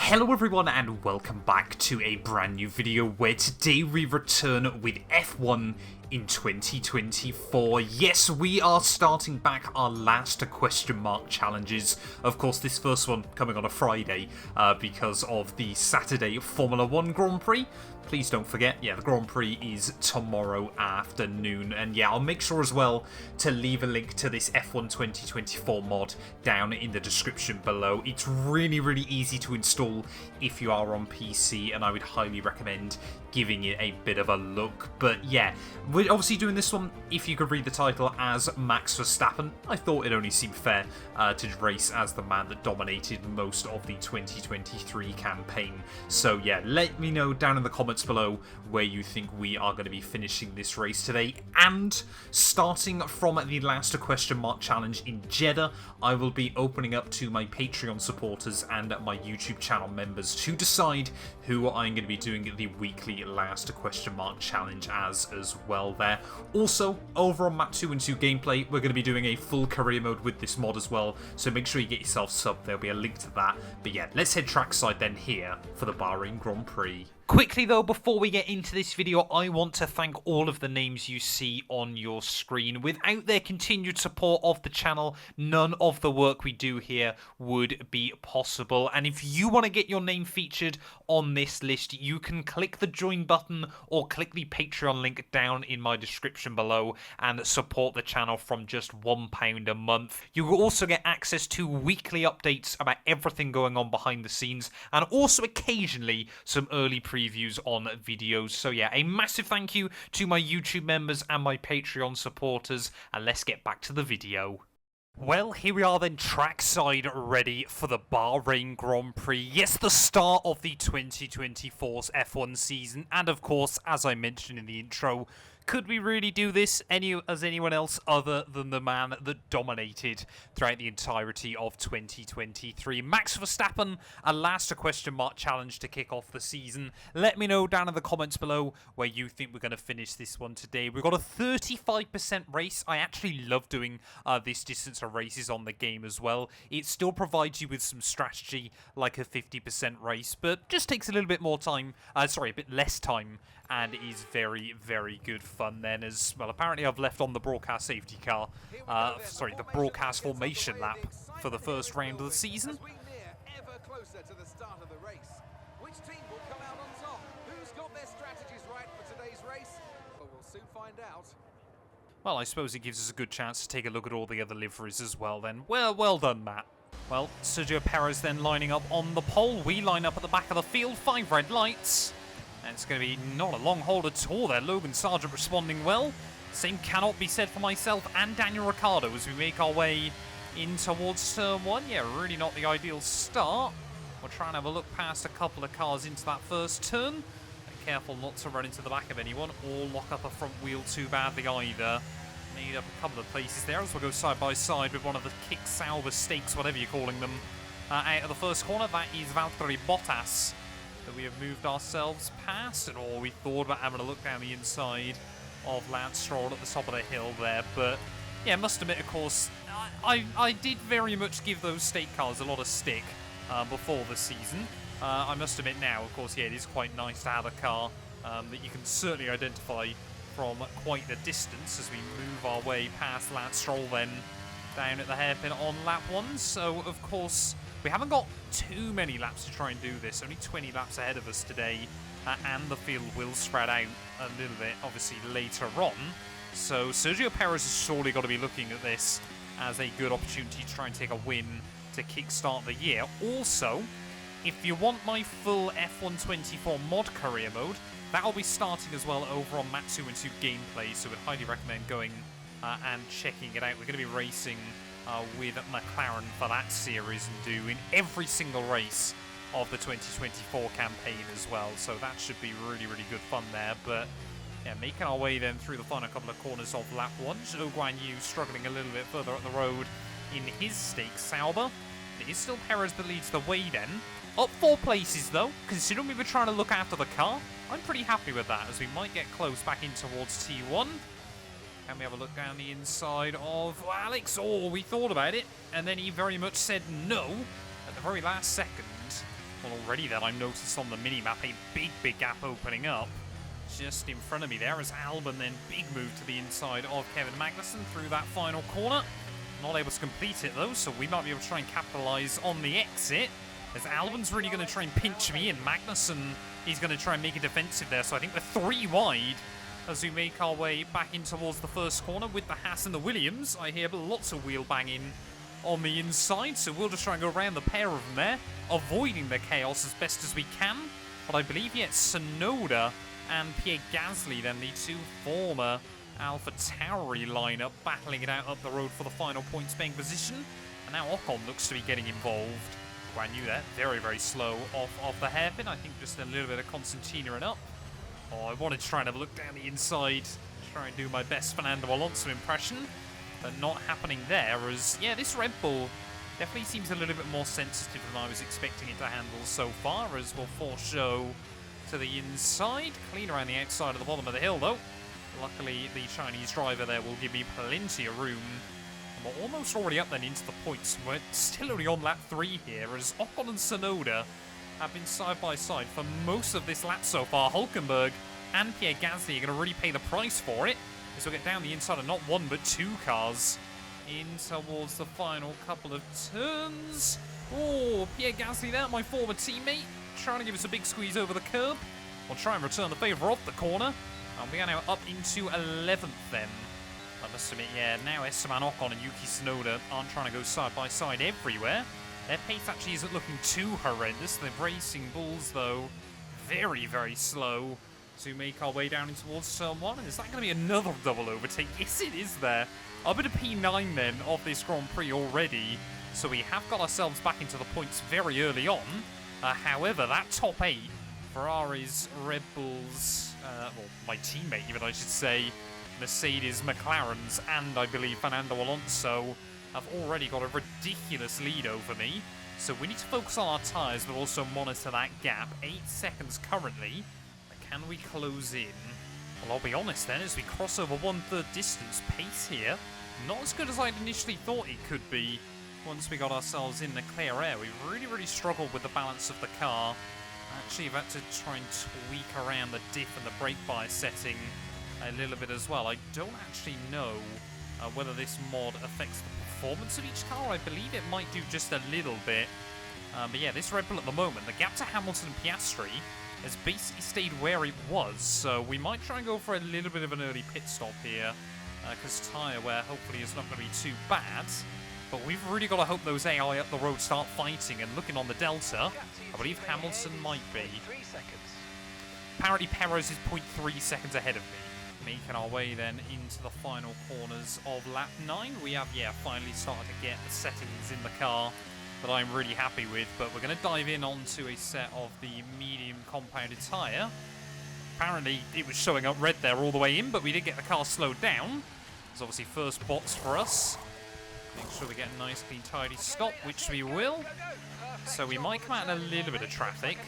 Hello everyone and welcome back to a brand new video where today we return with F1 in 2024. Yes, we are starting back our last question mark challenges. Of course, this first one coming on a Friday because of the Saturday Formula 1 Grand Prix. Please don't forget, yeah, the Grand Prix is tomorrow afternoon. And yeah, I'll make sure as well to leave a link to this F1 2024 mod down in the description below. It's really easy to install if you are on PC, and I would highly recommend giving it a bit of a look. But yeah, we're obviously doing this one, if you could read the title, as Max Verstappen. I thought it only seemed fair to race as the man that dominated most of the 2023 campaign. So yeah, let me know down in the comments below where you think we are going to be finishing this race today. And starting from the last question mark challenge in Jeddah, I will be opening up to my Patreon supporters and my YouTube channel members to decide who I'm going to be doing the weekly last question mark challenge as well there. Also, over on Map 2 and 2 gameplay, we're going to be doing a full career mode with this mod as well, so make sure you get yourself subbed. There'll be a link to that. But yeah, let's head trackside then here for the Bahrain Grand Prix. Quickly though, before we get into this video, I want to thank all of the names you see on your screen. Without their continued support of the channel, none of the work we do here would be possible. And if you want to get your name featured on this list, you can click the join button or click the Patreon link down in my description below and support the channel from just £1 a month. You will also get access to weekly updates about everything going on behind the scenes, and also occasionally some early previews on videos. So yeah, a massive thank you to my YouTube members and my Patreon supporters, and let's get back to the video. Well, here we are then, trackside ready for the Bahrain Grand Prix. Yes, the start of the 2024's F1 season, and of course, as I mentioned in the intro, could we really do this as anyone else other than the man that dominated throughout the entirety of 2023? Max Verstappen, a last question mark challenge to kick off the season. Let me know down in the comments below where you think we're going to finish this one today. We've got a 35% race. I actually love doing this distance of races on the game as well. It still provides you with some strategy like a 50% race, but just takes a little bit more time, a bit less time, and is very good fun then as well. Apparently I've left on the broadcast safety car, the broadcast formation lap for the first round of the season. Ever closer to the start of the race. Which team will come out on top? Who's got their strategies right for today's race? Well, we'll soon find out. Well, I suppose it gives us a good chance to take a look at all the other liveries as well then. Well done, Matt. Well, Sergio Perez then lining up on the pole. We line up at the back of the field, 5 red lights. And it's going to be not a long hold at all there. Logan Sargent responding well. Same cannot be said for myself and Daniel Ricciardo as we make our way in towards turn 1. Yeah, really not the ideal start. We'll try and have a look past a couple of cars into that first turn. Be careful not to run into the back of anyone or lock up a front wheel too badly either. Made up a couple of places there as we'll go side by side with one of the kick Sauber stakes, whatever you're calling them. Out of the first corner, that is Valtteri Bottas that we have moved ourselves past, and we thought about having a look down the inside of Lance Stroll at the top of the hill there. But yeah, must admit, of course, I did very much give those state cars a lot of stick before the season. I must admit now, of course, yeah, it is quite nice to have a car that you can certainly identify from quite the distance as we move our way past Lance Stroll then down at the hairpin on lap 1. So of course we haven't got too many laps to try and do this, only 20 laps ahead of us today, and the field will spread out a little bit obviously later on. So Sergio Perez has surely got to be looking at this as a good opportunity to try and take a win to kickstart the year. Also, if you want my full F1 24 mod career mode, that'll be starting as well over on Map 2 and 2 gameplay, so we'd highly recommend going and checking it out. We're going to be racing with McLaren for that series and doing every single race of the 2024 campaign as well, so that should be really good fun there. But yeah, making our way then through the final couple of corners of lap 1. Zhou Guan Yu struggling a little bit further up the road in his stake Sauber. It is still Perez that leads the way then. Up 4 places though, considering we were trying to look after the car. I'm pretty happy with that, as we might get close back in towards T1. Can we have a look down the inside of Alex? Oh, we thought about it, and then he very much said no at the very last second. Well, already then I noticed on the mini-map a big gap opening up just in front of me there as Albon then big move to the inside of Kevin Magnussen through that final corner. Not able to complete it though, so we might be able to try and capitalise on the exit. As Albon's really going to try and pinch me in. Magnussen, he's going to try and make it defensive there, so I think we're 3 wide as we make our way back in towards the first corner with the Haas and the Williams. I hear lots of wheel banging on the inside, so we'll just try and go around the pair of them there, avoiding the chaos as best as we can. But I believe yet Tsunoda and Pierre Gasly, then the 2 former AlphaTauri lineup, battling it out up the road for the final points paying position. And now Ocon looks to be getting involved. Brand new there, very slow off the hairpin. I think just a little bit of Constantina and up. Oh, I wanted to try and have a look down the inside, try and do my best Fernando Alonso impression, but not happening there as, yeah, this Red Bull definitely seems a little bit more sensitive than I was expecting it to handle so far, as we'll foreshow to the inside. Clean around the outside of the bottom of the hill, though. Luckily, the Chinese driver there will give me plenty of room. And we're almost already up then into the points. We're still only on lap 3 here, as Ocon and Tsunoda have been side by side for most of this lap so far. Hülkenberg and Pierre Gasly are going to really pay the price for it, as we'll get down the inside of not 1 but 2 cars in towards the final couple of turns. Oh, Pierre Gasly there, my former teammate, trying to give us a big squeeze over the curb. We'll try and return the favour off the corner. And we are now up into 11th then. I must admit, yeah, now Esteban Ocon and Yuki Tsunoda aren't trying to go side by side everywhere. Their pace actually isn't looking too horrendous. The Racing Bulls, though, very slow to make our way down in towards turn 1. And is that going to be another double overtake? Yes, it is there. Up at a P9 then of this Grand Prix already. So we have got ourselves back into the points very early on. However, that top 8, Ferraris, Red Bulls, well, my teammate even I should say, Mercedes, McLarens, and I believe Fernando Alonso have already got a ridiculous lead over me. So we need to focus on our tyres, but also monitor that gap. 8 seconds currently. Can we close in? Well, I'll be honest then, as we cross over 1/3 distance, pace here, not as good as I'd initially thought it could be. Once we got ourselves in the clear air, we really struggled with the balance of the car. Actually, I've had to try and tweak around the diff and the brake bias setting a little bit as well. I don't actually know whether this mod affects the performance of each car. I believe it might do just a little bit. But yeah, this Red Bull at the moment, the gap to Hamilton and Piastri has basically stayed where it was. So we might try and go for a little bit of an early pit stop here, because tyre wear hopefully is not going to be too bad. But we've really got to hope those AI up the road start fighting, and looking on the Delta, I believe Hamilton might be. Apparently Perez is 0.3 seconds ahead of me. Making our way then into the final corners of lap 9. We have, yeah, finally started to get the settings in the car that I'm really happy with, but we're going to dive in onto a set of the medium compounded tyre. Apparently it was showing up red there all the way in, but we did get the car slowed down. It's obviously first box for us. Make sure we get a nice, clean, tidy stop, which we will. So we might come out in a little bit of traffic.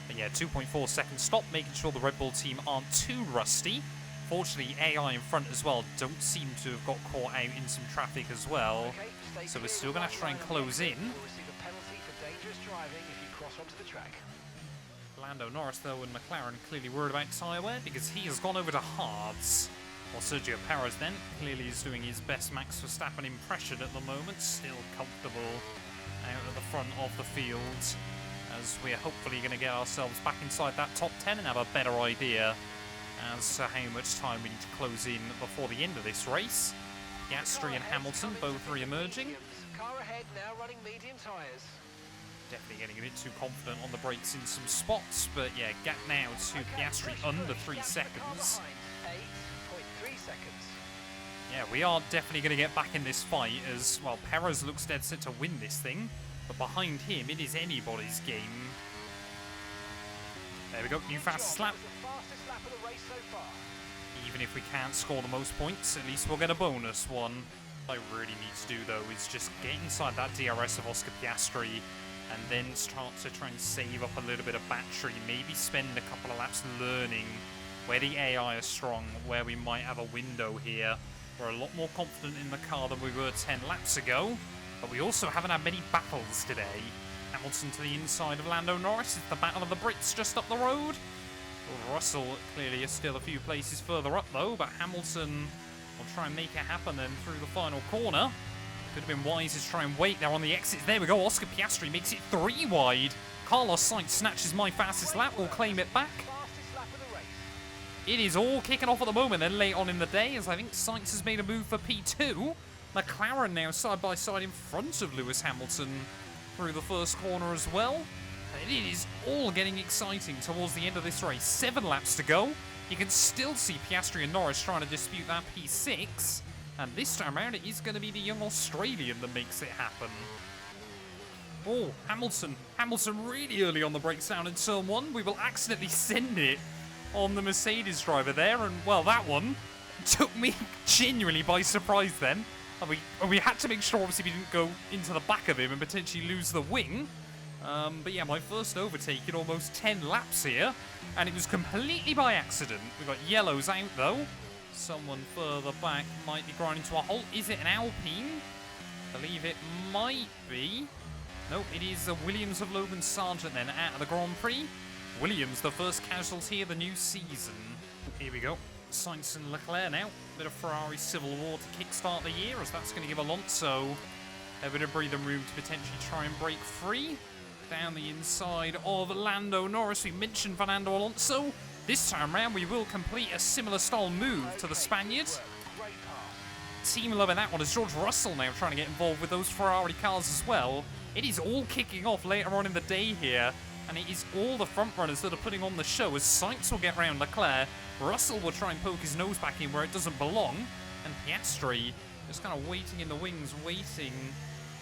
But yeah, 2.4 second stop, making sure the Red Bull team aren't too rusty. Fortunately, AI in front as well don't seem to have got caught out in some traffic as well. So we're still going to try and close in. Lando, Norris, though, and McLaren clearly worried about tyre wear because he has gone over to hards. While Sergio Perez then clearly is doing his best Max Verstappen impression at the moment. Still comfortable out at the front of the field, as we're hopefully going to get ourselves back inside that top 10 and have a better idea as to how much time we need to close in before the end of this race. Piastri and Hamilton both re-emerging. Car ahead now running medium tyres. Definitely getting a bit too confident on the brakes in some spots, but yeah, gap now to Piastri under 3 seconds. 8.3 seconds. Yeah, we are definitely going to get back in this fight as, well, Perez looks dead set to win this thing, but behind him it is anybody's game. There we go, new fastest lap. Even if we can't score the most points, at least we'll get a bonus one. What I really need to do, though, is just get inside that DRS of Oscar Piastri and then start to try and save up a little bit of battery. Maybe spend a couple of laps learning where the AI is strong, where we might have a window here. We're a lot more confident in the car than we were 10 laps ago. But we also haven't had many battles today. Hamilton to the inside of Lando Norris. It's the Battle of the Brits just up the road. Russell clearly is still a few places further up though, but Hamilton will try and make it happen then through the final corner. Could have been wise to try and wait there on the exits. There we go, Oscar Piastri makes it 3 wide. Carlos Sainz snatches my fastest lap, will claim it back. It is all kicking off at the moment then late on in the day, as I think Sainz has made a move for P2. McLaren now side by side in front of Lewis Hamilton through the first corner as well. And it is all getting exciting towards the end of this race. 7 laps to go. You can still see Piastri and Norris trying to dispute that P6. And this time around, it is going to be the young Australian that makes it happen. Oh, Hamilton. Hamilton really early on the brakes down in turn 1. We will accidentally send it on the Mercedes driver there. And, well, that one took me genuinely by surprise then. And we had to make sure, obviously, we didn't go into the back of him and potentially lose the wing. But yeah, my first overtake in almost 10 laps here. And it was completely by accident. We got yellows out, though. Someone further back might be grinding to a halt. Is it an Alpine? I believe it might be. Nope, it is a Williams of Logan Sargent then out of the Grand Prix. Williams, the first casualty of the new season. Here we go. Sainz and Leclerc now. Bit of Ferrari civil war to kickstart the year, as that's going to give Alonso a bit of breathing room to potentially try and break free. Down the inside of Lando Norris, we mentioned Fernando Alonso. This time around, we will complete a similar style move to the Spaniard. Team loving that one as George Russell now trying to get involved with those Ferrari cars as well. It is all kicking off later on in the day here, and it is all the front runners that are putting on the show, as Sainz will get round Leclerc. Russell will try and poke his nose back in where it doesn't belong, and Piastri just kind of waiting in the wings, waiting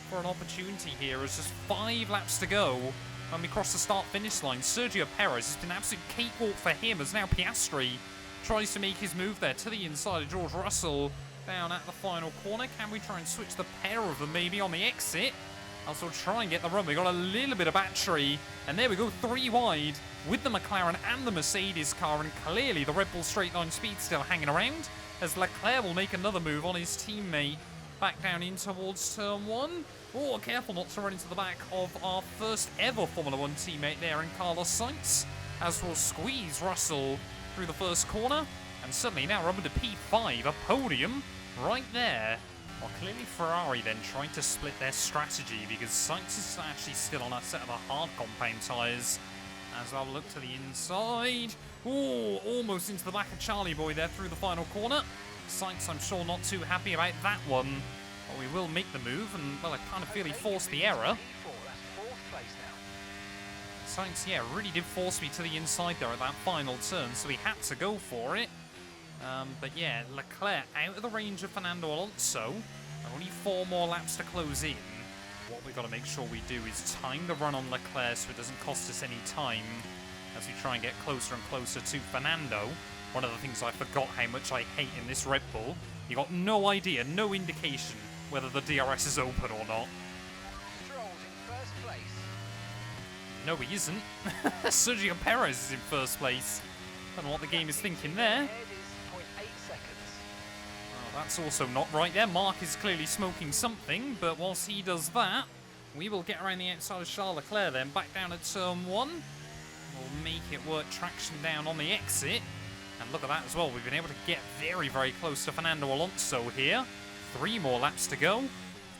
for an opportunity here. There's just 5 laps to go when we cross the start-finish line. Sergio Perez has been an absolute cakewalk for him, as now Piastri tries to make his move there to the inside of George Russell down at the final corner. Can we try and switch the pair of them maybe on the exit? Also try and get the run. We got a little bit of battery, and there we go, 3 wide with the McLaren and the Mercedes car, and clearly the Red Bull straight line speed still hanging around, as Leclerc will make another move on his teammate back down in towards turn 1. Oh, careful not to run into the back of our first ever Formula 1 teammate there in Carlos Sainz, as we'll squeeze Russell through the first corner, and suddenly now we're up into P5, a podium right there. Well, clearly Ferrari then trying to split their strategy, because Sainz is actually still on a set of the hard compound tyres. As I'll look to the inside. Oh, almost into the back of Charlie Boy there through the final corner. Sainz, I'm sure, not too happy about that one. But we will make the move, and, well, I kind of feel he forced the error. Sainz, yeah, really did force me to the inside there at that final turn, so he had to go for it. But yeah, Leclerc out of the range of Fernando Alonso. Only 4 more laps to close in. What we've got to make sure we do is time the run on Leclerc so it doesn't cost us any time as we try and get closer and closer to Fernando. One of the things I forgot how much I hate in this Red Bull, you got no idea, no indication whether the DRS is open or not. No, he isn't. Sergio Perez is in first place. Don't know what the game is thinking there. Oh, that's also not right there. Mark is clearly smoking something, but whilst he does that, we will get around the outside of Charles Leclerc then, back down at turn 1. We'll make it work traction down on the exit. And look at that as well. We've been able to get very, very close to Fernando Alonso here. 3 more laps to go.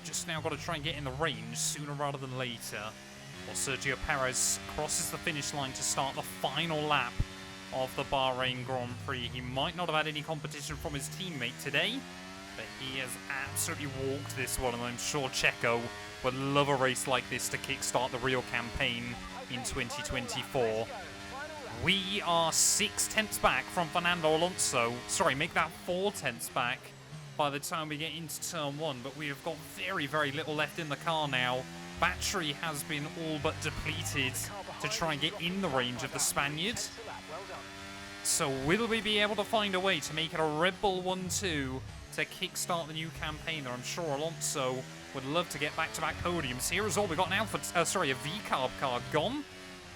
Just now got to try and get in the range sooner rather than later. Well, Sergio Perez crosses the finish line to start the final lap of the Bahrain Grand Prix. He might not have had any competition from his teammate today, but he has absolutely walked this one, and I'm sure Checo would love a race like this to kickstart the real campaign in 2024. We are 6 tenths back from Fernando Alonso. Sorry, make that 4 tenths back by the time we get into turn 1, but we have got very, very little left in the car now. Battery has been all but depleted to try and get in the range of the Spaniard. So will we be able to find a way to make it a Red Bull 1-2 to kickstart the new campaign? I'm sure Alonso would love to get back-to-back podiums. Here is all we got now for, a V-carb car gone.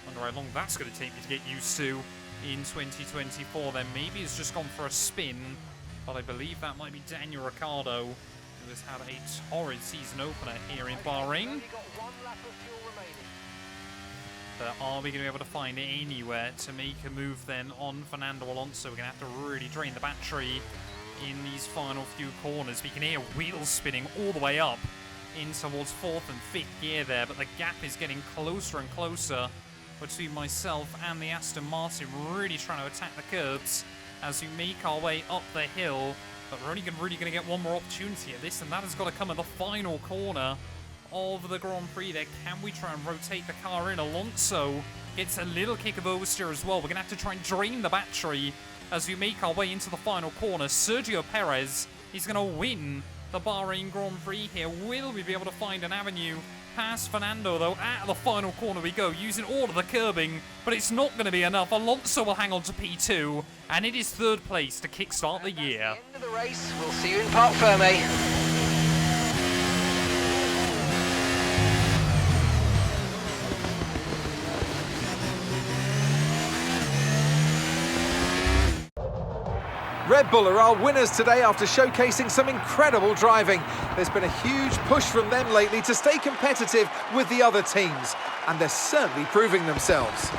Wonder how long that's going to take me to get used to in 2024 then. Maybe it's just gone for a spin, but I believe that might be Daniel Ricciardo who has had a torrid season opener here in Bahrain. But are we going to be able to find anywhere to make a move then on Fernando Alonso? We're going to have to really drain the battery in these final few corners. We can hear wheels spinning all the way up in towards 4th and 5th gear there, but the gap is getting closer and closer between myself and the Aston Martin, really trying to attack the curbs as we make our way up the hill. But we're only really going to get one more opportunity at this, and that has got to come at the final corner of the Grand Prix there. Can we try and rotate the car in? Alonso gets a little kick of oversteer as well. We're going to have to try and drain the battery as we make our way into the final corner. Sergio Perez is going to win the Bahrain Grand Prix here. Will we be able to find an avenue past Fernando, though? At the final corner we go, using all of the curbing, but it's not going to be enough. Alonso will hang on to P2, and it is 3rd place to kickstart the year. End of the race. We'll see you in Parc Ferme. Red Bull are our winners today after showcasing some incredible driving. There's been a huge push from them lately to stay competitive with the other teams, and they're certainly proving themselves.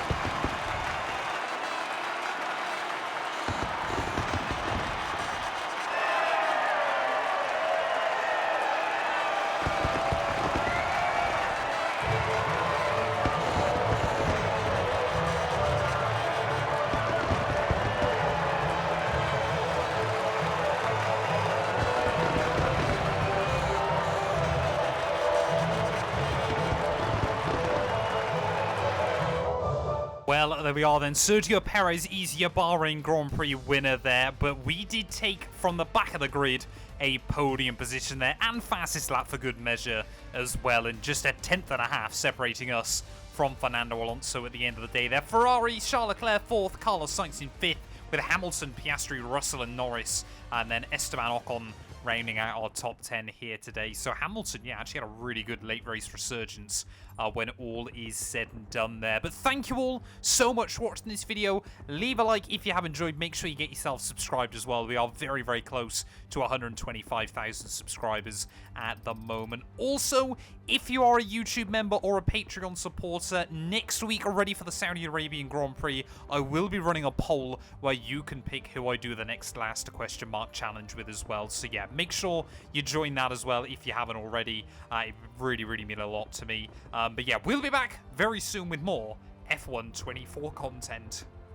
Well, there we are then. Sergio Perez is your Bahrain Grand Prix winner there, but we did take from the back of the grid a podium position there, and fastest lap for good measure as well, and just a 10th separating us from Fernando Alonso at the end of the day there. Ferrari, Charles Leclerc 4th, Carlos Sainz in 5th, with Hamilton, Piastri, Russell and Norris, and then Esteban Ocon rounding out our top 10 here today. So Hamilton, yeah, actually had a really good late race resurgence when all is said and done there. But thank you all so much for watching this video. Leave a like if you have enjoyed. Make sure you get yourself subscribed as well. We are very, very close to 125,000 subscribers at the moment. Also, if you are a YouTube member or a Patreon supporter, next week, ready for the Saudi Arabian Grand Prix, I will be running a poll where you can pick who I do the next last question mark challenge with as well. So yeah, make sure you join that as well if you haven't already. It really, really means a lot to me. But yeah, we'll be back very soon with more F1 24 content.